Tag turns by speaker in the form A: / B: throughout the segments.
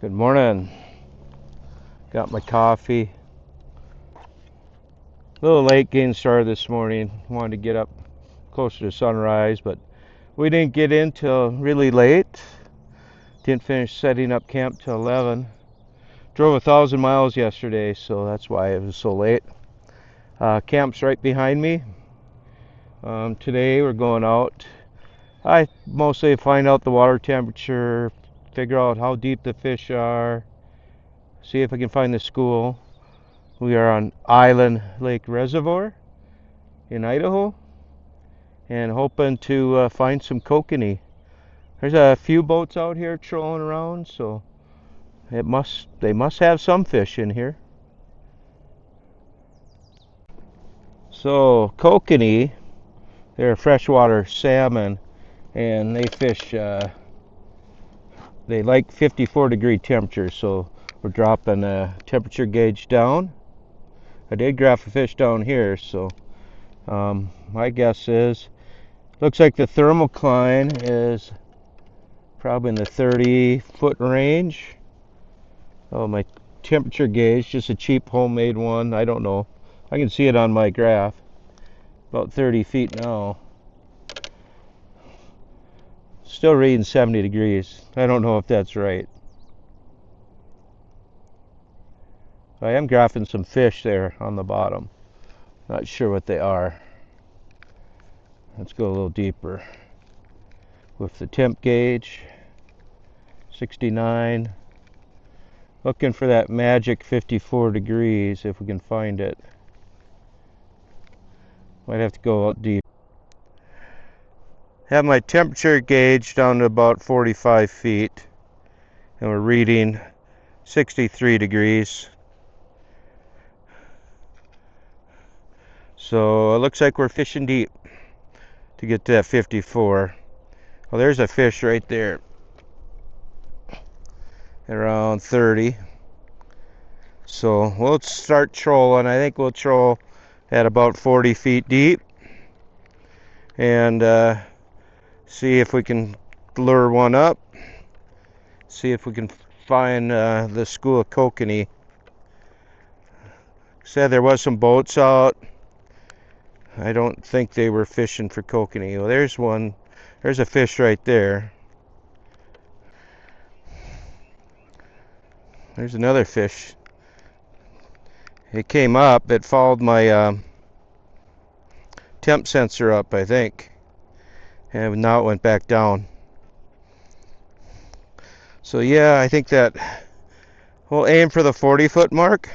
A: Good morning. Got my coffee. A little late getting started this morning. Wanted to get up closer to sunrise, but we didn't get in till really late. Didn't finish setting up camp till 11. Drove 1,000 miles yesterday, so that's why it was so late. Camp's right behind me. Today we're going out. I mostly find out the water temperature, figure out how deep the fish are, see if I can find the school. We are on Island Lake Reservoir in Idaho and hoping to find some kokanee. There's a few boats out here trolling around, so they must have some fish in here. So kokanee, they're freshwater salmon, and they fish. They like 54-degree temperatures, so we're dropping a temperature gauge down. I did graph a fish down here, so my guess is, looks like the thermocline is probably in the 30-foot range. Oh, my temperature gauge, just a cheap homemade one. I don't know. I can see it on my graph. About 30 feet now. Still reading 70 degrees. I don't know if that's right. I am graphing some fish there on the bottom. Not sure what they are. Let's go a little deeper. With the temp gauge, 69. Looking for that magic 54 degrees if we can find it. Might have to go out deep. Have my temperature gauge down to about 45 feet, and we're reading 63 degrees. So it looks like we're fishing deep to get to that 54. Well, there's a fish right there, around 30. So we'll start trolling. I think we'll troll at about 40 feet deep and see if we can lure one up. See if we can find the school of kokanee. Said there was some boats out. I don't think they were fishing for kokanee. Well, there's one. There's a fish right there. There's another fish. It came up. It followed my temp sensor up, I think. And now it went back down. So yeah, I think that we'll aim for the 40-foot mark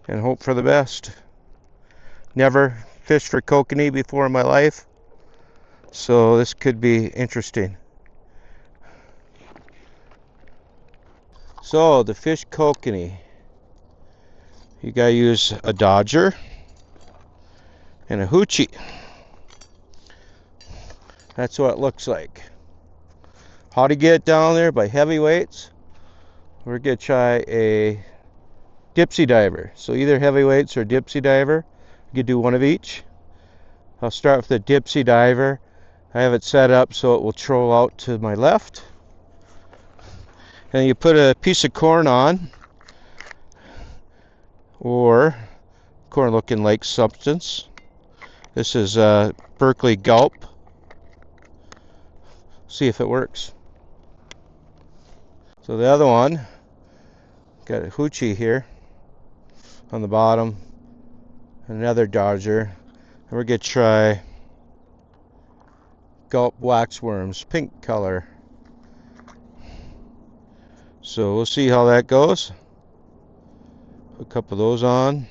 A: and hope for the best. Never fished for kokanee before in my life, so this could be interesting. So to fish kokanee, you gotta use a dodger and a hoochie. That's what it looks like. How to get it down there? By heavy weights. We're gonna try a dipsy diver. So either heavy weights or dipsy diver. You could do one of each. I'll start with the dipsy diver. I have it set up so it will troll out to my left. And you put a piece of corn on, or corn looking like substance. This is Berkeley Gulp. See if it works. So the other one, got a hoochie here on the bottom, another dodger, and we're gonna try Gulp waxworms, pink color. So we'll see how that goes. Put a couple of those on.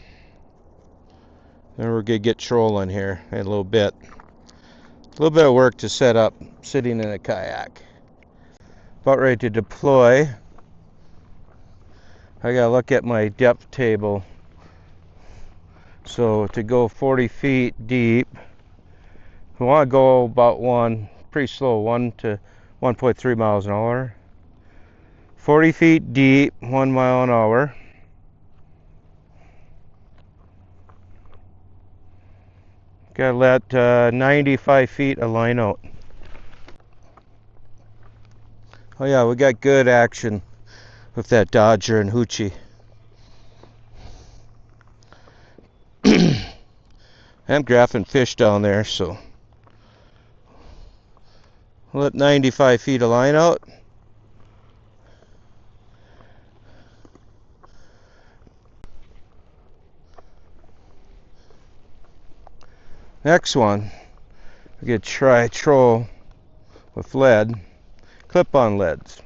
A: Then we're gonna get trolling here in a little bit. A little bit of work to set up sitting in a kayak. About ready to deploy. I gotta look at my depth table. So to go 40 feet deep, we want to go about pretty slow, 1 to 1.3 miles an hour. 40 feet deep, 1 mile an hour. Gotta let 95 feet a line out. Oh yeah, we got good action with that Dodger and Hoochie. I'm graphing fish down there, so we'll let 95 feet of line out. Next one, we could try troll with lead, clip-on leads.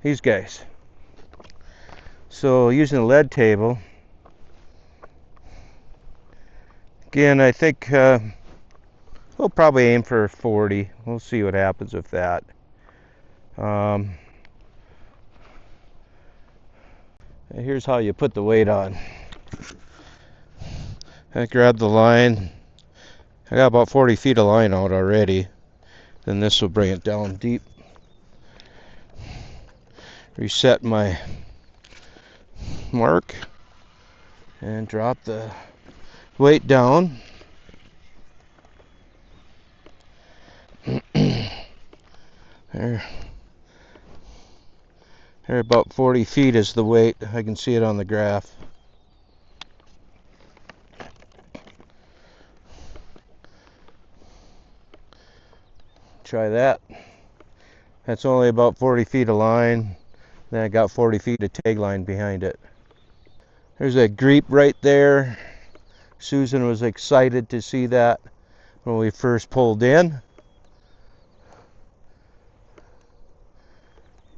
A: These guys. So using a lead table, again, I think we'll probably aim for 40. We'll see what happens with that. Here's how you put the weight on. I grab the line. I got about 40 feet of line out already. Then this will bring it down deep. Reset my mark and drop the weight down. There about 40 feet is the weight. I can see it on the graph. Try that. That's only about 40 feet of line. Then I got 40 feet of tag line behind it. There's a greep right there. Susan was excited to see that when we first pulled in.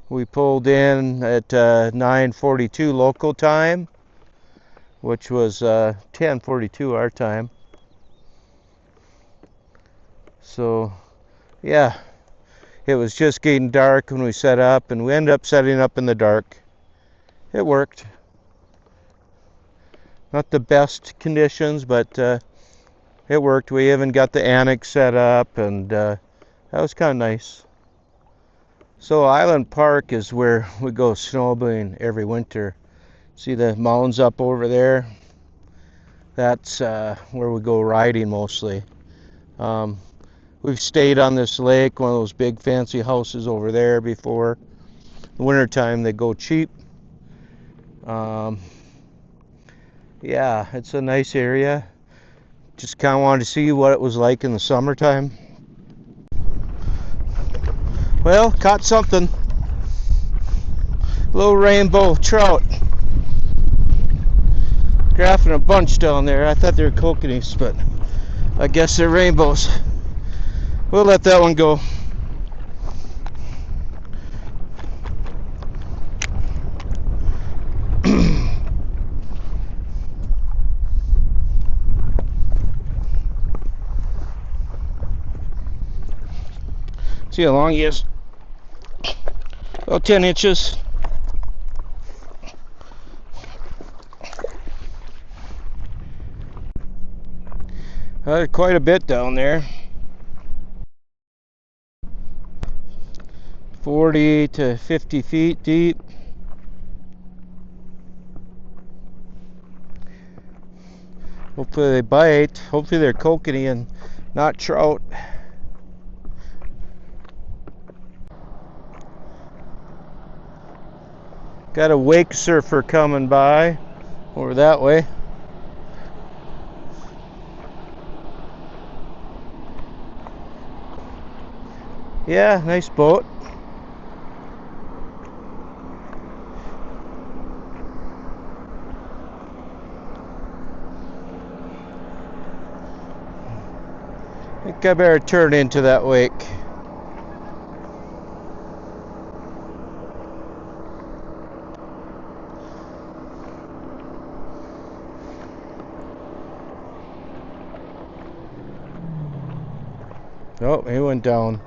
A: We pulled in at 9:42 local time, which was 10:42 our time. So yeah, it was just getting dark when we set up, and we ended up setting up in the dark. It worked. Not the best conditions, but it worked. We even got the annex set up, and that was kind of nice. So Island Park is where we go snowmobiling every winter. See the mountains up over there? That's where we go riding mostly. We've stayed on this lake, one of those big fancy houses over there before. In the wintertime they go cheap. Yeah, it's a nice area. Just kind of wanted to see what it was like in the summertime. Well, caught something. Little rainbow trout. Graphing a bunch down there. I thought they were kokanees, but I guess they're rainbows. We'll let that one go. See how long he is? About 10 inches. Quite a bit down there. 40 to 50 feet deep. Hopefully they bite. Hopefully they're kokanee and not trout. Got a wake surfer coming by over that way. Yeah, nice boat. I think I better turn into that wake. Oh, he went down.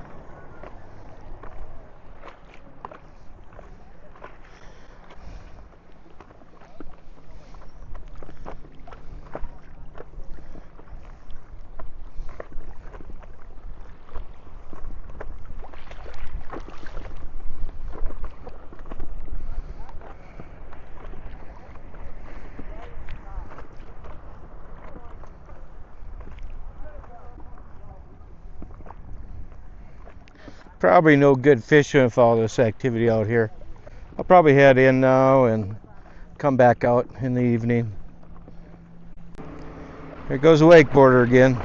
A: Probably no good fishing with all this activity out here. I'll probably head in now and come back out in the evening. There goes the wakeboarder again.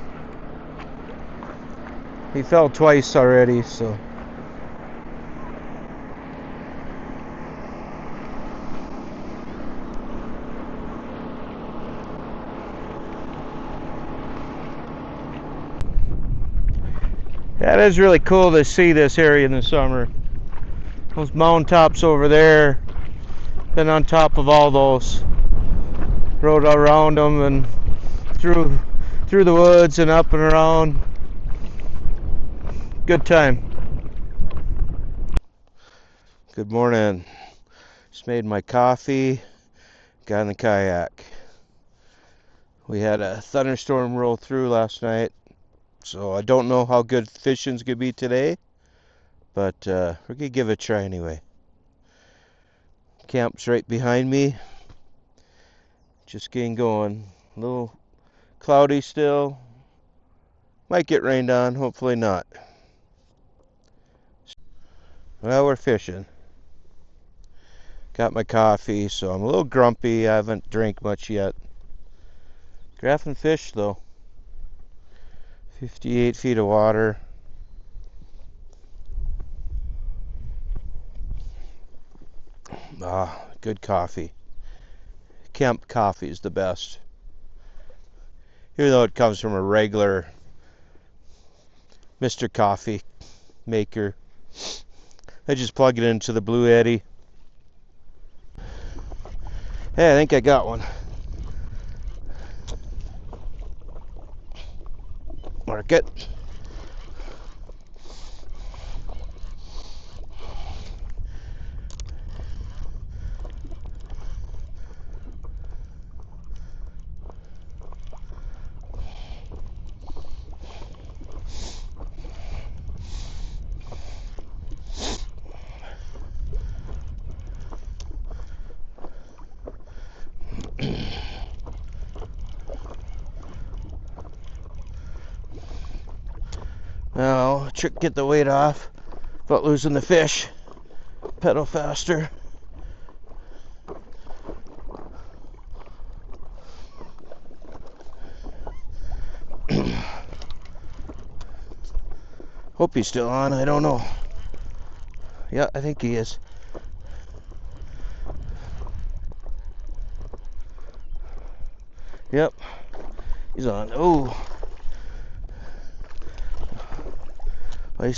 A: He fell twice already, so. That is really cool to see this area in the summer. Those mountaintops over there, been on top of all those. Rode around them and through the woods and up and around. Good time. Good morning. Just made my coffee, got in the kayak. We had a thunderstorm roll through last night, so I don't know how good fishing's gonna be today, but we're gonna give it a try anyway. Camp's right behind me. Just getting going. A little cloudy still. Might get rained on, hopefully not. Well, we're fishing. Got my coffee, so I'm a little grumpy. I haven't drank much yet. Graphing fish though. 58 feet of water. Ah, good coffee. Camp coffee is the best. Even though it comes from a regular Mr. Coffee maker. I just plug it into the Blue Eddy. Hey, I think I got one. Mark it. Now, trick, get the weight off without losing the fish. Pedal faster. Hope he's still on, I don't know. Yeah, I think he is. Yep, he's on. Oh. I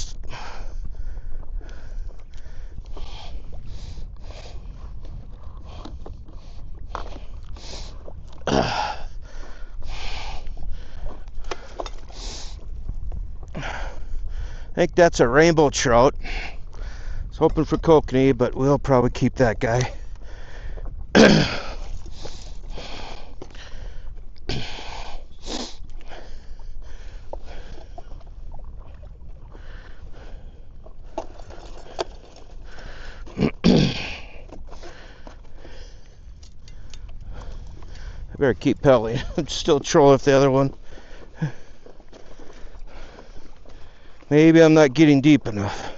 A: think that's a rainbow trout. I was hoping for Kokanee, but we'll probably keep that guy. I better keep pedaling. I'm still trolling with the other one. Maybe I'm not getting deep enough.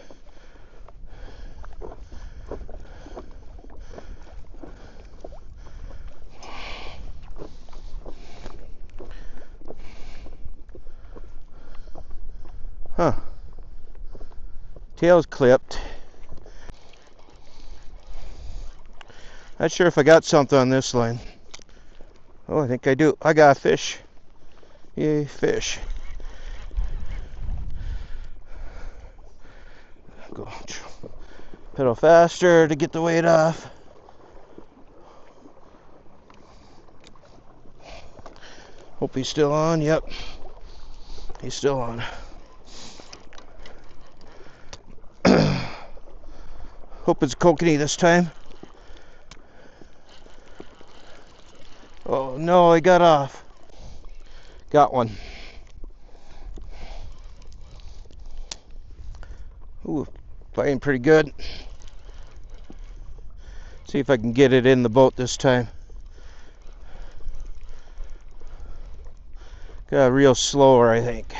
A: Huh. Tail's clipped. Not sure if I got something on this line. Oh, I think I do. I got a fish. Yay, fish. Go pedal faster to get the weight off. Hope he's still on. Yep, he's still on. Hope it's Kokanee this time. Oh no, I got off. Got one. Ooh, playing pretty good. See if I can get it in the boat this time. Got real slower, I think.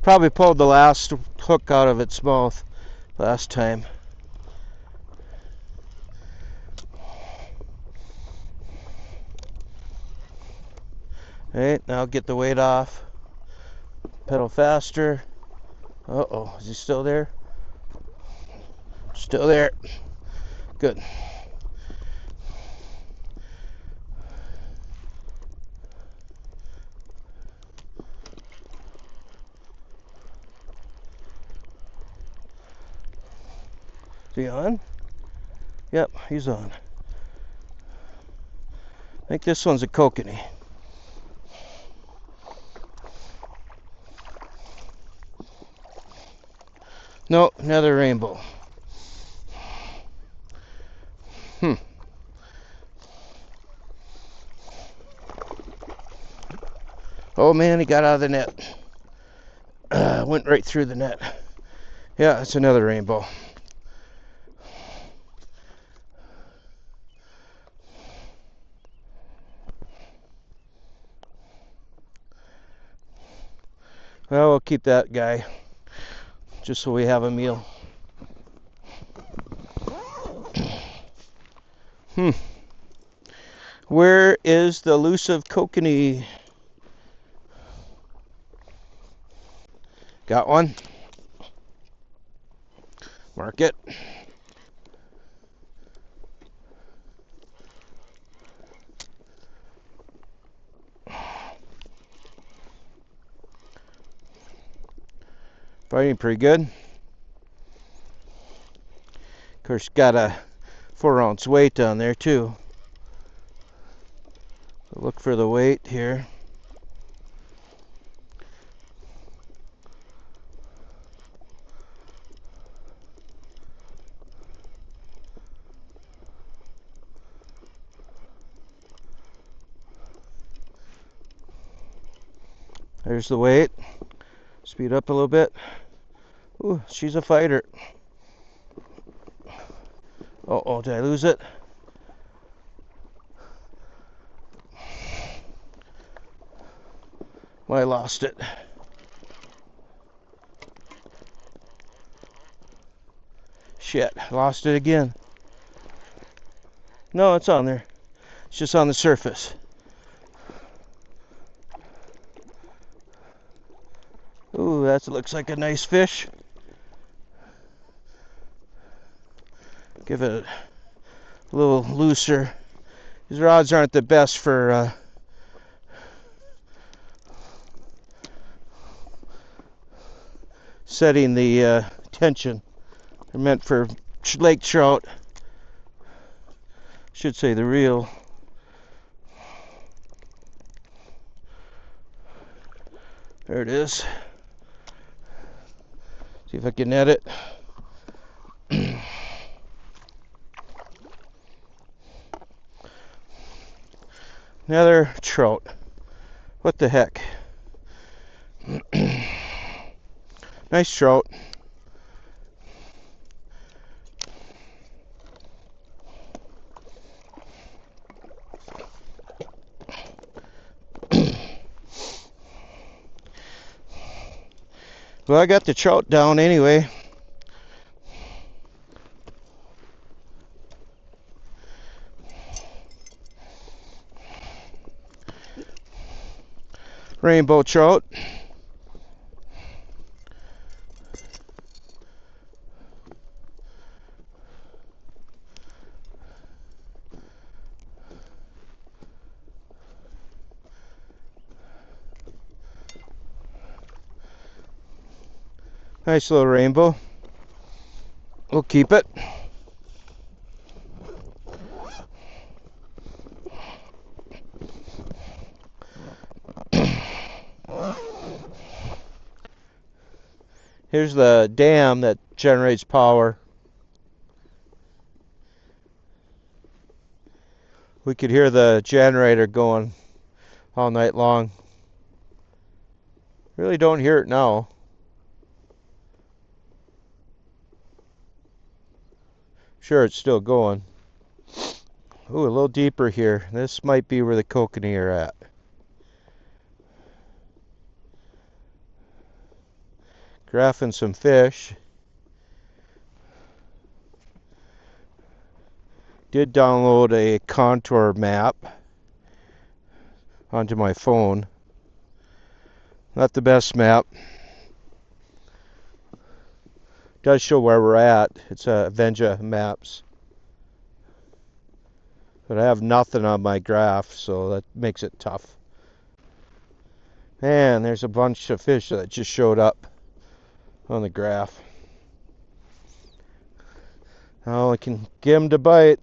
A: Probably pulled the last hook out of its mouth. last time. Alright, now get the weight off. Pedal faster. Uh-oh, is he still there? Still there. Good. Is he on? Yep, he's on. I think this one's a Kokanee. No, another rainbow. Oh man, he got out of the net. Went right through the net. Yeah, it's another rainbow. Well, we'll keep that guy just so we have a meal. Where is the elusive Kokanee? Got one. Mark it. Fighting pretty good. Of course, got a 4-ounce weight on there too. So look for the weight here. There's the weight. Speed up a little bit. Ooh, she's a fighter. Oh, did I lose it? Well, I lost it. Shit, lost it again. No, it's on there. It's just on the surface. Ooh, that looks like a nice fish. Give it a little looser. These rods aren't the best for setting the tension. They're meant for lake trout. Should say the reel. There it is. See if I can net it. Another trout. What the heck? Nice trout. Well, I got the trout down anyway. Rainbow trout. Nice little rainbow. We'll keep it. Here's the dam that generates power. We could hear the generator going all night long. Really don't hear it now. Sure, it's still going. Ooh, a little deeper here. This might be where the Kokanee are at. Graphing some fish. Did download a contour map onto my phone. Not the best map. Does show where we're at. It's Venja Maps. But I have nothing on my graph, so that makes it tough. Man, there's a bunch of fish that just showed up on the graph. Now I can get them to bite.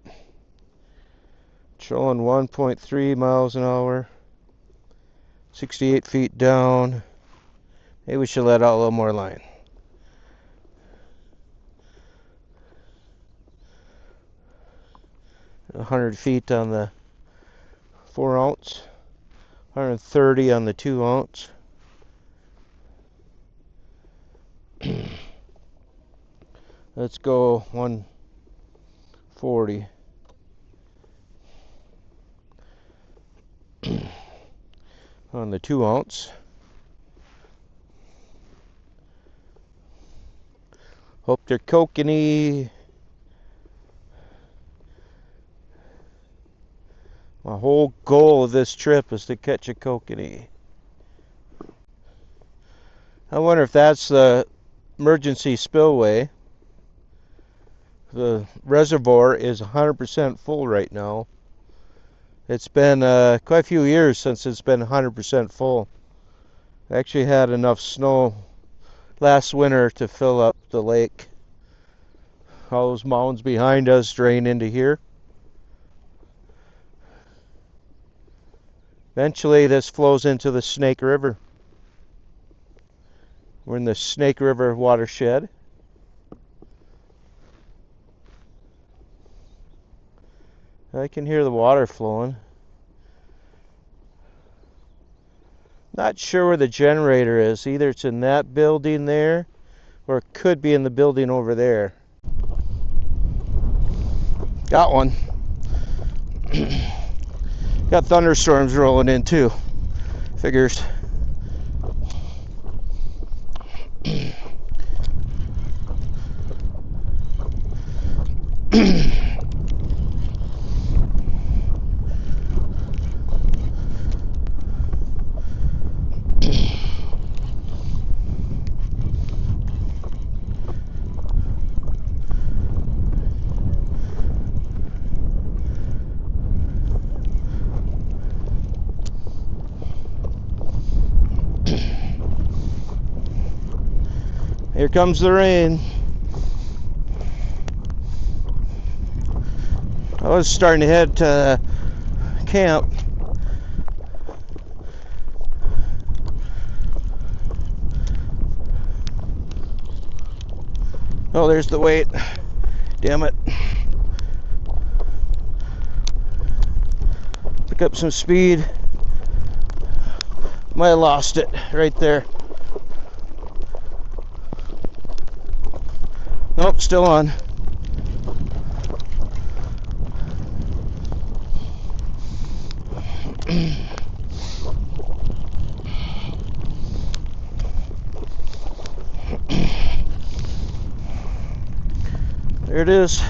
A: Showing 1.3 miles an hour. 68 feet down. Maybe we should let out a little more line. $100 feet on the 4 ounce. 130 on the 2 ounce. Let's go 140. On the 2 ounce. Hope they're Kokanee. My whole goal of this trip is to catch a Kokanee. I wonder if that's the emergency spillway. The reservoir is 100% full right now. It's been quite a few years since it's been 100% full. I actually had enough snow last winter to fill up the lake. All those mountains behind us drain into here. Eventually this flows into the Snake River. We're in the Snake River watershed. I can hear the water flowing. Not sure where the generator is. Either it's in that building there, or it could be in the building over there. Got one. Got thunderstorms rolling in too. Figures. Here comes the rain. I was starting to head to camp. Oh, there's the weight. Damn it. Pick up some speed. Might have lost it right there. Nope, still on. There it is.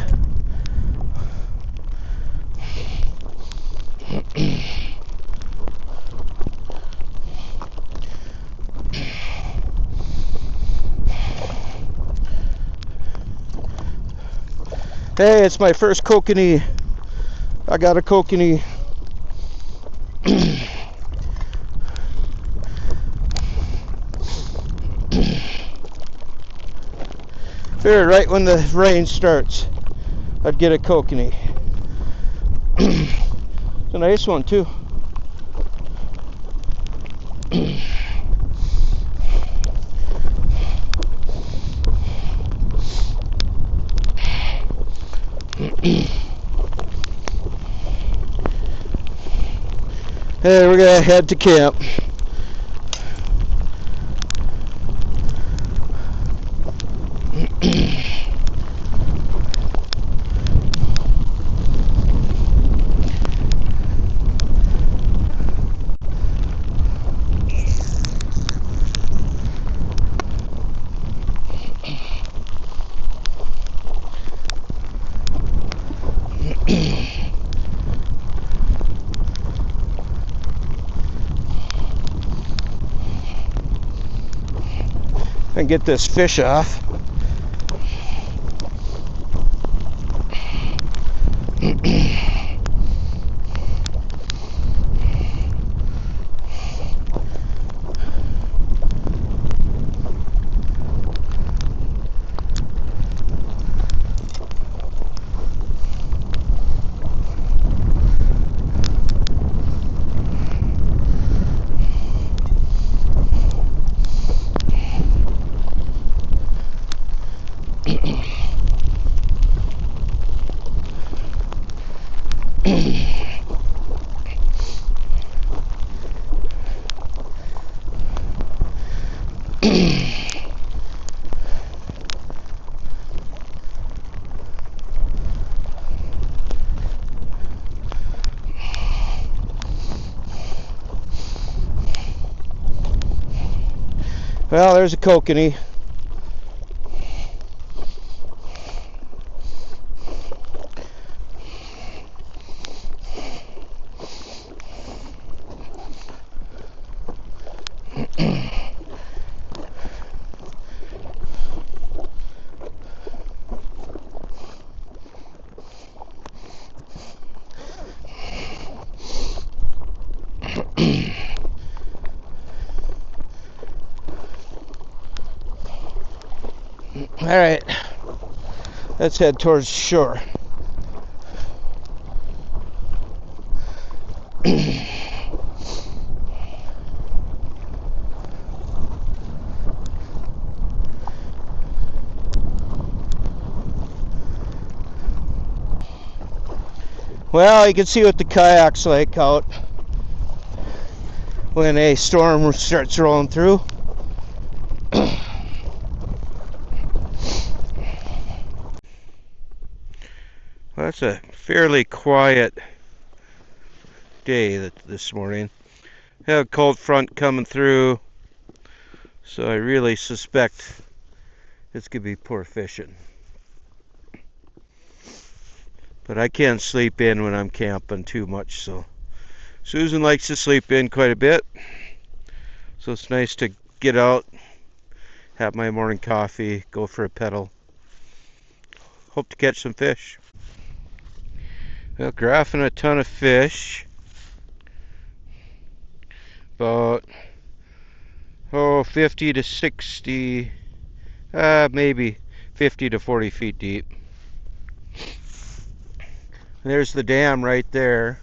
A: Hey, it's my first Kokanee. I got a Kokanee. Figured right when the rain starts, I'd get a Kokanee. It's a nice one too. Hey, we're gonna head to camp. and get this fish off. Well, there's a kokanee. All right, let's head towards shore. Well, you can see what the kayak's like out when a storm starts rolling through. Well, that's a fairly quiet day this morning. I have a cold front coming through, so I really suspect it's going to be poor fishing. But I can't sleep in when I'm camping too much, so Susan likes to sleep in quite a bit. So it's nice to get out, have my morning coffee, go for a pedal. Hope to catch some fish. Well, graphing a ton of fish. About 50 to 60, maybe 50 to 40 feet deep. And there's the dam right there.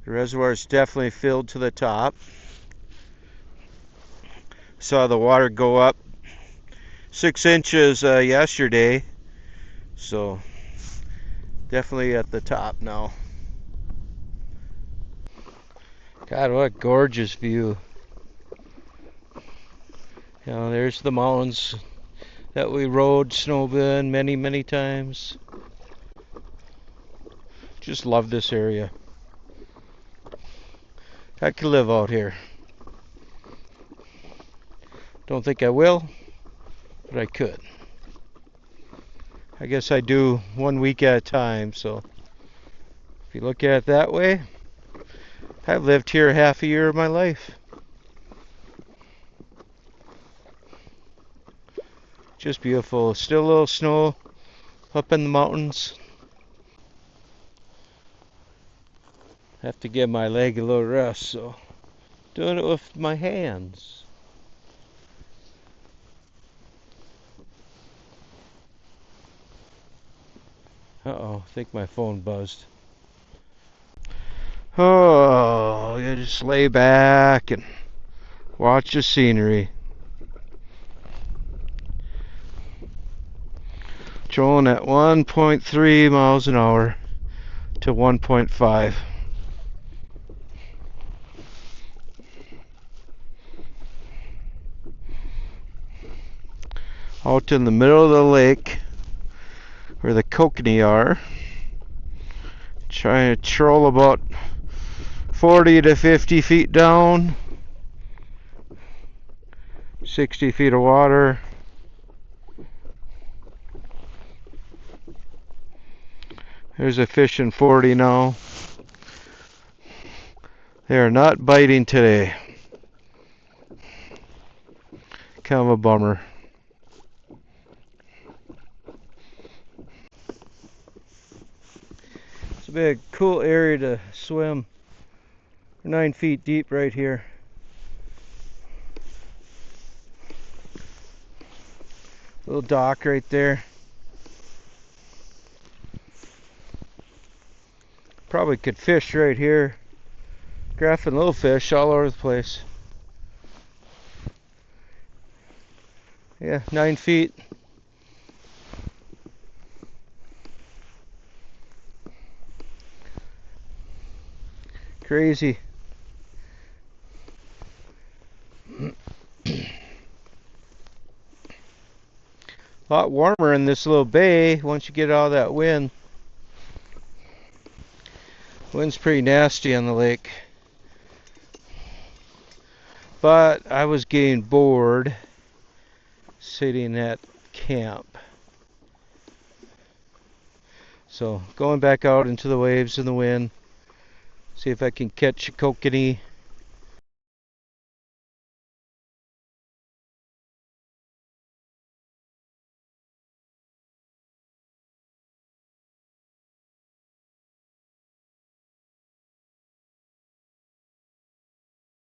A: The reservoir is definitely filled to the top. Saw the water go up 6 inches yesterday, so definitely at the top now. God, what a gorgeous view. You know, there's the mountains that we rode snowboarding many times. Just love this area. I could live out here. Don't think I will, but I could. I guess I do 1 week at a time, so if you look at it that way, I've lived here half a year of my life. Just beautiful. Still a little snow up in the mountains. Have to give my leg a little rest, so doing it with my hands. Uh-oh, I think my phone buzzed. Oh, you just lay back and watch the scenery. Trolling at 1.3 miles an hour to 1.5. Out in the middle of the lake where the Kokanee are. Trying to troll about 40 to 50 feet down. 60 feet of water. There's a fish in 40 now. They are not biting today. kind of a bummer. It's a big cool area to swim. 9 feet deep right here. Little dock right there. Probably could fish right here. Graphing little fish all over the place. Yeah, 9 feet. Crazy. A lot warmer in this little bay once you get out of that wind. Wind's pretty nasty on the lake. But I was getting bored sitting at camp. So going back out into the waves and the wind, see if I can catch a kokanee.